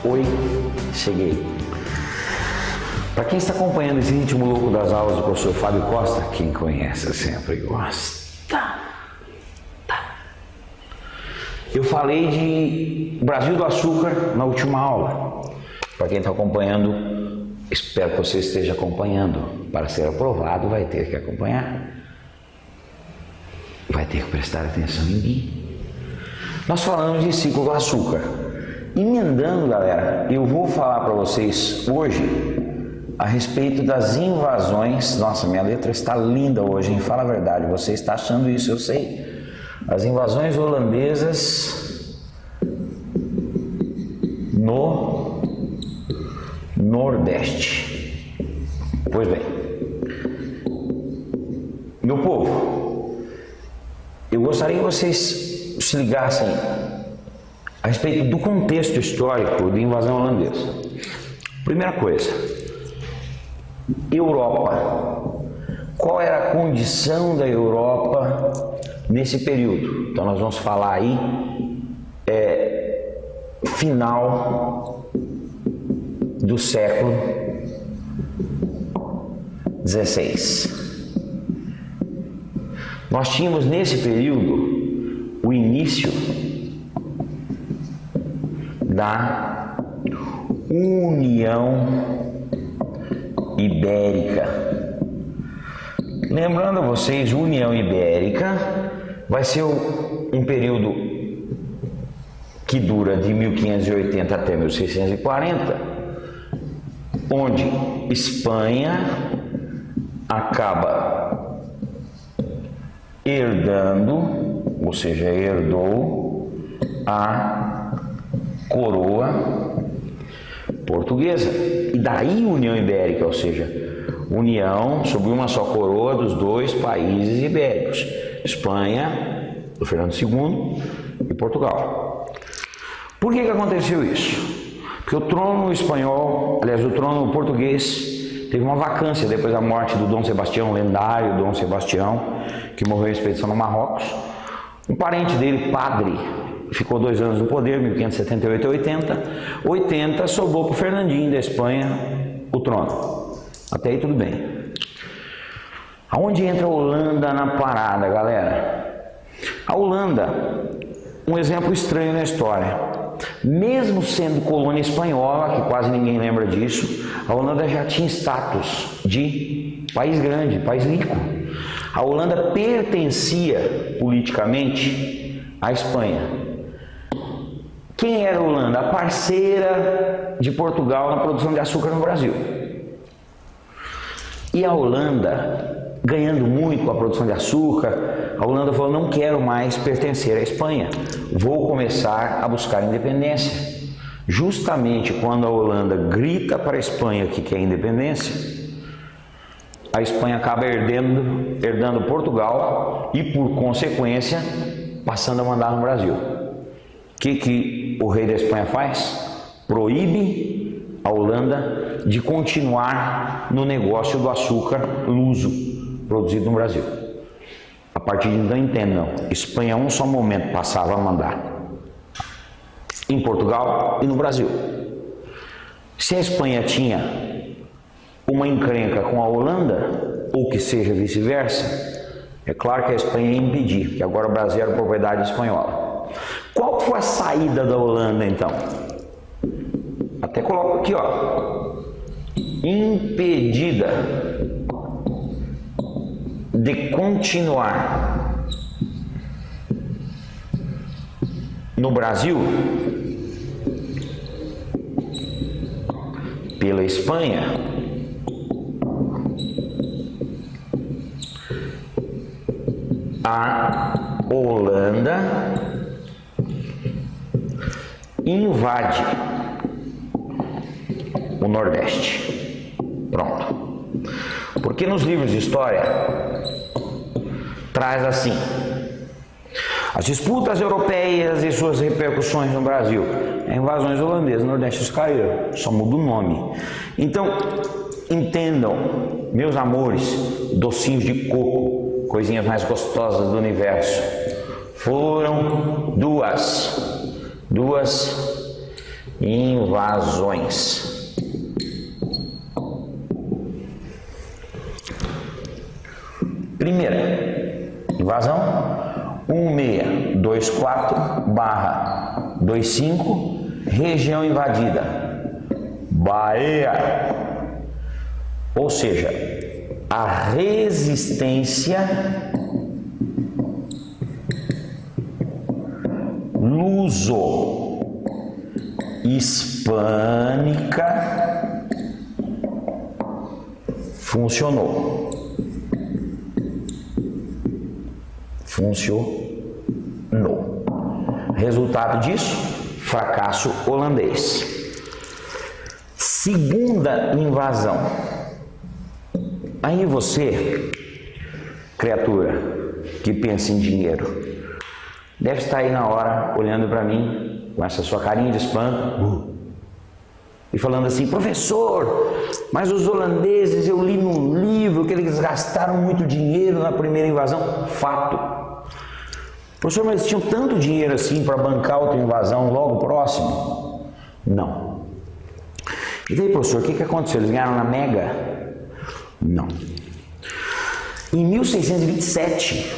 Oi, cheguei. Para quem está acompanhando esse ritmo louco das aulas do professor Fábio Costa, quem conhece sempre gosta. Eu falei de Brasil do Açúcar na última aula. Para quem está acompanhando, espero que você esteja acompanhando. Para ser aprovado, vai ter que acompanhar. Vai ter que prestar atenção em mim. Nós falamos de ciclo do açúcar. Emendando, galera, eu vou falar para vocês hoje a respeito das invasões. Nossa, minha letra está linda hoje, hein? Fala a verdade, você está achando isso, eu sei. As invasões holandesas no Nordeste. Pois bem, meu povo, eu gostaria que vocês se ligassem a respeito do contexto histórico da invasão holandesa. Primeira coisa, Europa. Qual era a condição da Europa nesse período? Então nós vamos falar aí final do século XVI. Nós tínhamos nesse período o início da União Ibérica. Lembrando a vocês, União Ibérica vai ser um período que dura de 1580 até 1640, onde Espanha acaba herdando, ou seja, herdou a coroa portuguesa. E daí União Ibérica, ou seja, união sob uma só coroa dos dois países ibéricos, Espanha, do Fernando II, e Portugal. Por que aconteceu isso? Porque o trono espanhol, aliás, o trono português, teve uma vacância depois da morte do Dom Sebastião, lendário Dom Sebastião, que morreu em expedição no Marrocos. Um parente dele, padre, ficou 2 anos no poder, 1578 a 80. 80 sobrou para o Fernandinho da Espanha o trono. Até aí tudo bem. Aonde entra a Holanda na parada, galera? A Holanda, um exemplo estranho na história. Mesmo sendo colônia espanhola, que quase ninguém lembra disso, a Holanda já tinha status de país grande, país rico. A Holanda pertencia politicamente à Espanha. Quem era a Holanda? A parceira de Portugal na produção de açúcar no Brasil. E a Holanda, ganhando muito com a produção de açúcar, a Holanda falou: não quero mais pertencer à Espanha, vou começar a buscar independência. Justamente quando a Holanda grita para a Espanha que quer independência, a Espanha acaba herdando Portugal e, por consequência, passando a mandar no Brasil. O que o rei da Espanha faz? Proíbe a Holanda de continuar no negócio do açúcar luso produzido no Brasil. A partir de então, entendam, Espanha a um só momento passava a mandar em Portugal e no Brasil. Se a Espanha tinha uma encrenca com a Holanda, ou que seja vice-versa, é claro que a Espanha ia impedir, que agora o Brasil era propriedade espanhola. Qual foi a saída da Holanda então? Até coloco aqui, ó. Impedida de continuar no Brasil pela Espanha, a Holanda invade o Nordeste. Pronto. Porque nos livros de história traz assim: as disputas europeias e suas repercussões no Brasil. Invasões holandesas no Nordeste caíram, só muda o nome. Então, entendam, meus amores, docinhos de coco, coisinhas mais gostosas do universo, foram duas invasões. Primeira invasão, 1624/25, região invadida, Bahia. Ou seja, a resistência luso-hispânica funcionou. Resultado disso, fracasso holandês. Segunda invasão. Aí você, criatura que pensa em dinheiro, deve estar aí na hora olhando para mim com essa sua carinha de espanto e falando assim: professor, mas os holandeses, eu li num livro que eles gastaram muito dinheiro na primeira invasão. Fato. Professor, mas eles tinham tanto dinheiro assim para bancar outra invasão logo próximo? Não. E daí, professor, o que aconteceu? Eles ganharam na Mega? Não. Em 1627,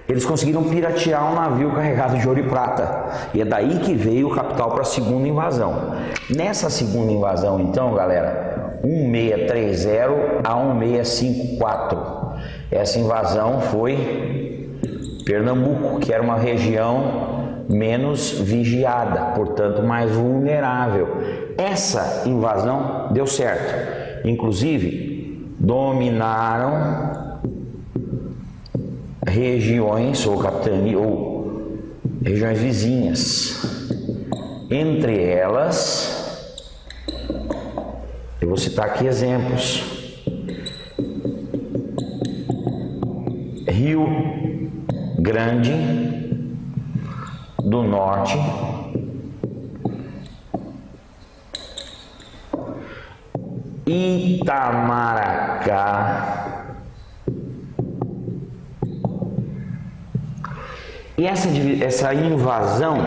eles conseguiram piratear um navio carregado de ouro e prata. E é daí que veio o capital para a segunda invasão. Nessa segunda invasão, então, galera, 1630 a 1654. Essa invasão foi Pernambuco, que era uma região menos vigiada, portanto mais vulnerável. Essa invasão deu certo. Inclusive, dominaram regiões ou capitanias ou regiões vizinhas. Entre elas, eu vou citar aqui exemplos: Rio Grande do Norte, Itamaracá. E essa invasão,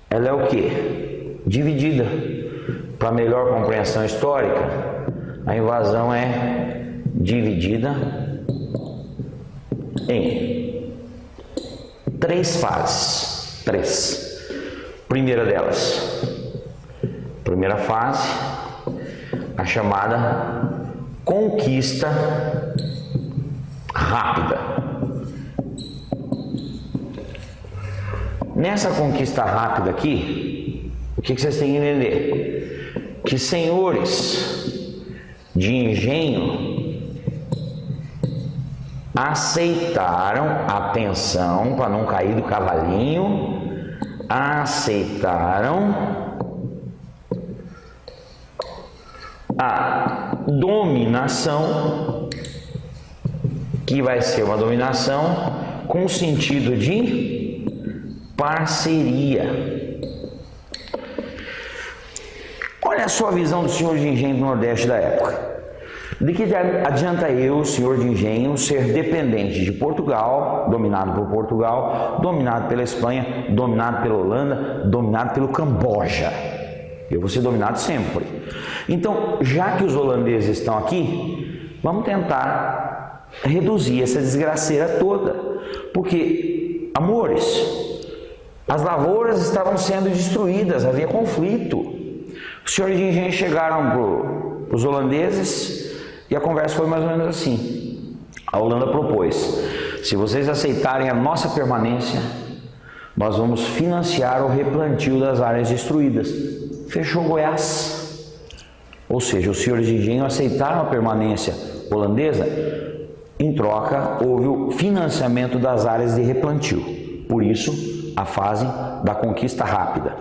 ela é o quê? Dividida. Para melhor compreensão histórica, a invasão é dividida em 3 fases. 3. Primeira delas, primeira fase, a chamada conquista rápida. Nessa conquista rápida aqui, o que vocês têm que entender? Que senhores de engenho aceitaram, atenção para não cair do cavalinho, aceitaram a dominação, que vai ser uma dominação com sentido de parceria. Olha a sua visão do senhor de engenho do Nordeste da época. De que adianta eu, senhor de engenho, ser dependente de Portugal, dominado por Portugal, dominado pela Espanha, dominado pela Holanda, dominado pelo Camboja? Eu vou ser dominado sempre. Então, já que os holandeses estão aqui, vamos tentar reduzir essa desgraceira toda. Porque, amores, as lavouras estavam sendo destruídas, havia conflito. Os senhores de engenho chegaram para os holandeses e a conversa foi mais ou menos assim. A Holanda propôs: se vocês aceitarem a nossa permanência, nós vamos financiar o replantio das áreas destruídas. Fechou Goiás. Ou seja, os senhores de engenho aceitaram a permanência holandesa, em troca houve o financiamento das áreas de replantio. Por isso, a fase da conquista rápida.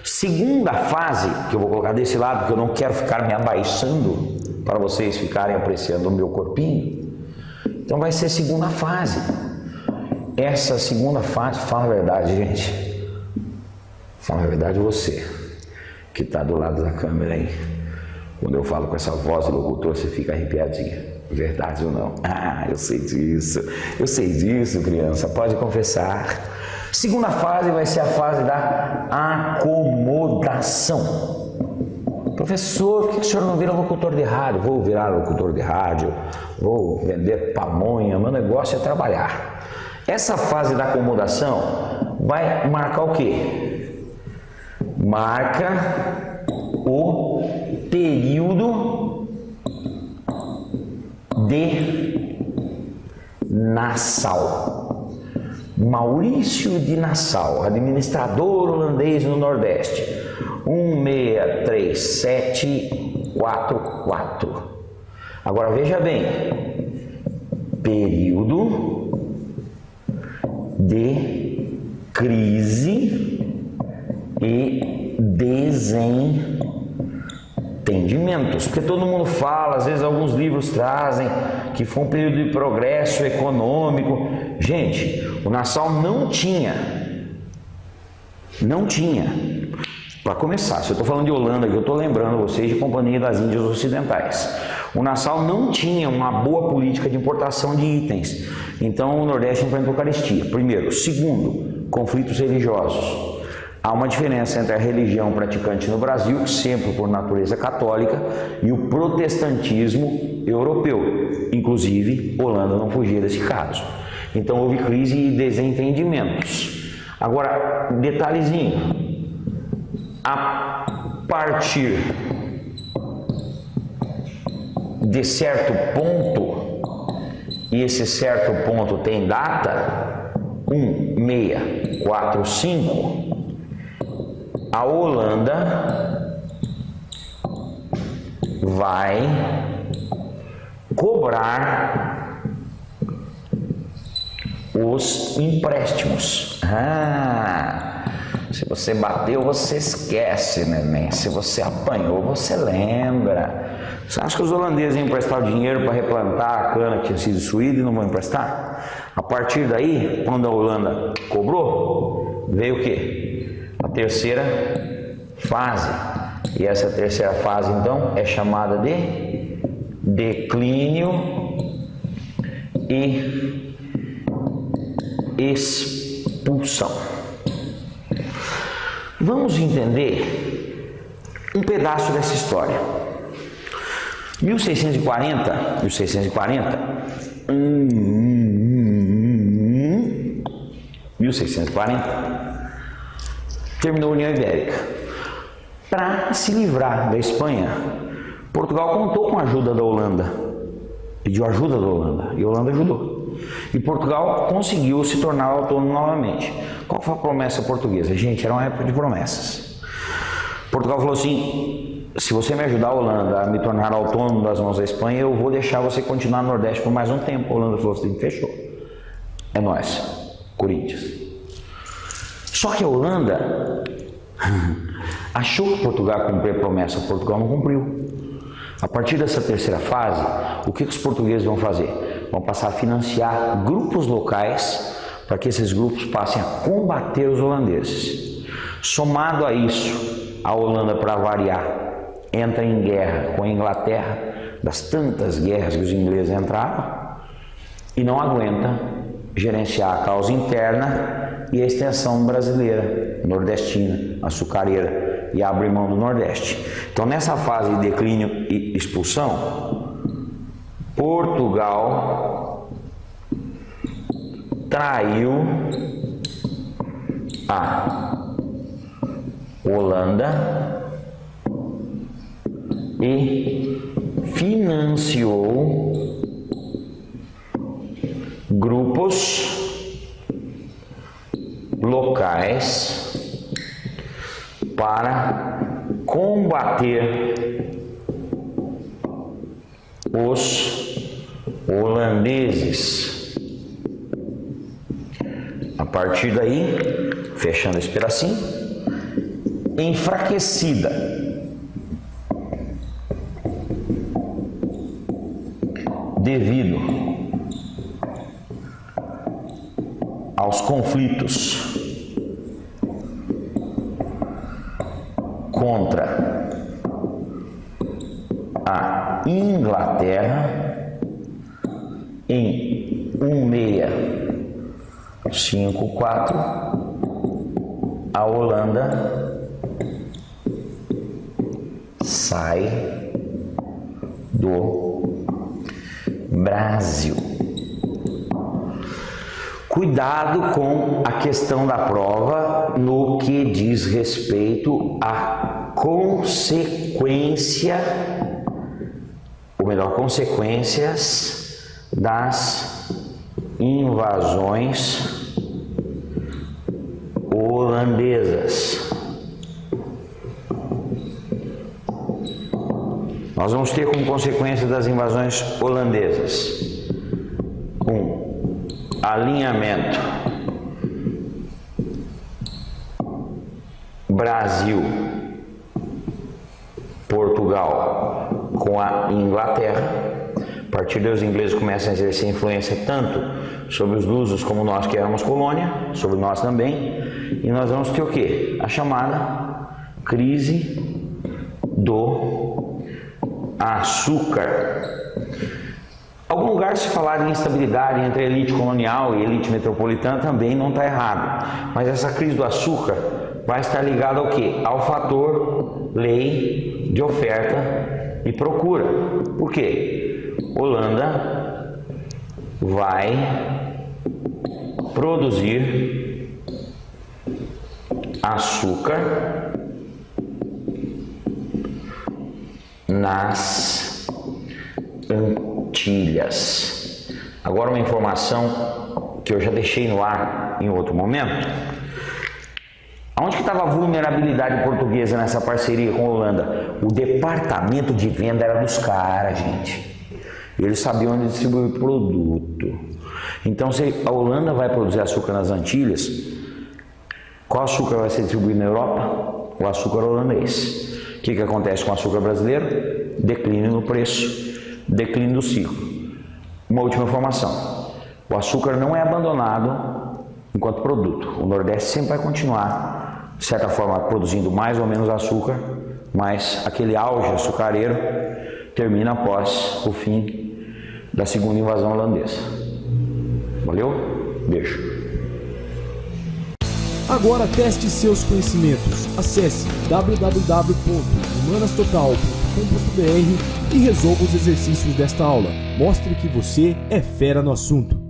Segunda fase, que eu vou colocar desse lado, porque eu não quero ficar me abaixando para vocês ficarem apreciando o meu corpinho. Então vai ser segunda fase. Essa segunda fase, fala a verdade, gente. Fala a verdade você, que está do lado da câmera aí. Quando eu falo com essa voz de locutor, você fica arrepiadinha. Verdade ou não? Ah, eu sei disso. Eu sei disso, criança. Pode confessar. Segunda fase vai ser a fase da acomodação. acomodação. Professor, por que o senhor não vira locutor de rádio? Vou virar locutor de rádio, vou vender pamonha, meu negócio é trabalhar. Essa fase da acomodação vai marcar o quê? Marca o período de Nassau. Maurício de Nassau, administrador holandês no Nordeste, 163744. Agora veja bem, período de crise e desentendimentos, porque todo mundo fala, às vezes alguns livros trazem que foi um período de progresso econômico. Gente, o Nassau não tinha, para começar, se eu estou falando de Holanda, que eu estou lembrando vocês de Companhia das Índias Ocidentais, o Nassau não tinha uma boa política de importação de itens, então o Nordeste enfrentou carestia, primeiro. Segundo, conflitos religiosos. Há uma diferença entre a religião praticante no Brasil, sempre por natureza católica, e o protestantismo europeu. Inclusive, Holanda não fugia desse caso. Então houve crise e desentendimentos. Agora, detalhezinho. A partir de certo ponto, e esse certo ponto tem data, 1645, a Holanda vai cobrar os empréstimos. Se você bateu, você esquece, neném. Se você apanhou, você lembra. Você acha que os holandeses iam emprestar o dinheiro para replantar a cana que tinha sido destruída e não vão emprestar? A partir daí, quando a Holanda cobrou, veio o quê? A terceira fase. E essa terceira fase, então, é chamada de declínio e expulsão. Vamos entender um pedaço dessa história. 1640, terminou a União Ibérica. Para se livrar da Espanha, Portugal contou com a ajuda da Holanda, pediu ajuda da Holanda, e a Holanda ajudou. E Portugal conseguiu se tornar autônomo novamente. Qual foi a promessa portuguesa? Gente, era uma época de promessas. Portugal falou assim: se você me ajudar, a Holanda, a me tornar autônomo das mãos da Espanha, eu vou deixar você continuar no Nordeste por mais um tempo. A Holanda falou assim: fechou. É nóis, Corinthians. Só que a Holanda achou que Portugal cumpria a promessa. Portugal não cumpriu. A partir dessa terceira fase, o que os portugueses vão fazer? Vão passar a financiar grupos locais para que esses grupos passem a combater os holandeses. Somado a isso, a Holanda, para variar, entra em guerra com a Inglaterra, das tantas guerras que os ingleses entraram, e não aguenta gerenciar a causa interna e a extensão brasileira, nordestina, açucareira, e abre mão do Nordeste. Então, nessa fase de declínio e expulsão, Portugal traiu a Holanda e financiou grupos locais para combater os holandeses. A partir daí, fechando esse pedacinho, enfraquecida devido aos conflitos contra a Inglaterra, em 1654, a Holanda sai do Brasil. Cuidado com a questão da prova no que diz respeito à consequência, ou melhor, consequências das invasões holandesas. Nós vamos ter como consequência das invasões holandesas alinhamento Brasil, Portugal com a Inglaterra. A partir daí os ingleses começam a exercer influência tanto sobre os lusos como nós que éramos colônia, sobre nós também, e nós vamos ter o quê? A chamada crise do açúcar. Algum lugar se falar em instabilidade entre a elite colonial e a elite metropolitana também não está errado. Mas essa crise do açúcar vai estar ligada ao quê? Ao fator lei de oferta e procura. Por quê? Holanda vai produzir açúcar nas Antilhas. Agora uma informação que eu já deixei no ar em outro momento. Aonde que estava a vulnerabilidade portuguesa nessa parceria com a Holanda? O departamento de venda era dos caras, gente. Eles sabiam onde distribuir o produto. Então, se a Holanda vai produzir açúcar nas Antilhas, qual açúcar vai ser distribuído na Europa? O açúcar holandês. O que acontece com o açúcar brasileiro? Declínio no preço. Declínio do ciclo. Uma última informação: o açúcar não é abandonado enquanto produto. O Nordeste sempre vai continuar, de certa forma, produzindo mais ou menos açúcar, mas aquele auge açucareiro termina após o fim da segunda invasão holandesa. Valeu? Beijo. Agora teste seus conhecimentos. Acesse www.humanastotal.com.br e resolva os exercícios desta aula. Mostre que você é fera no assunto.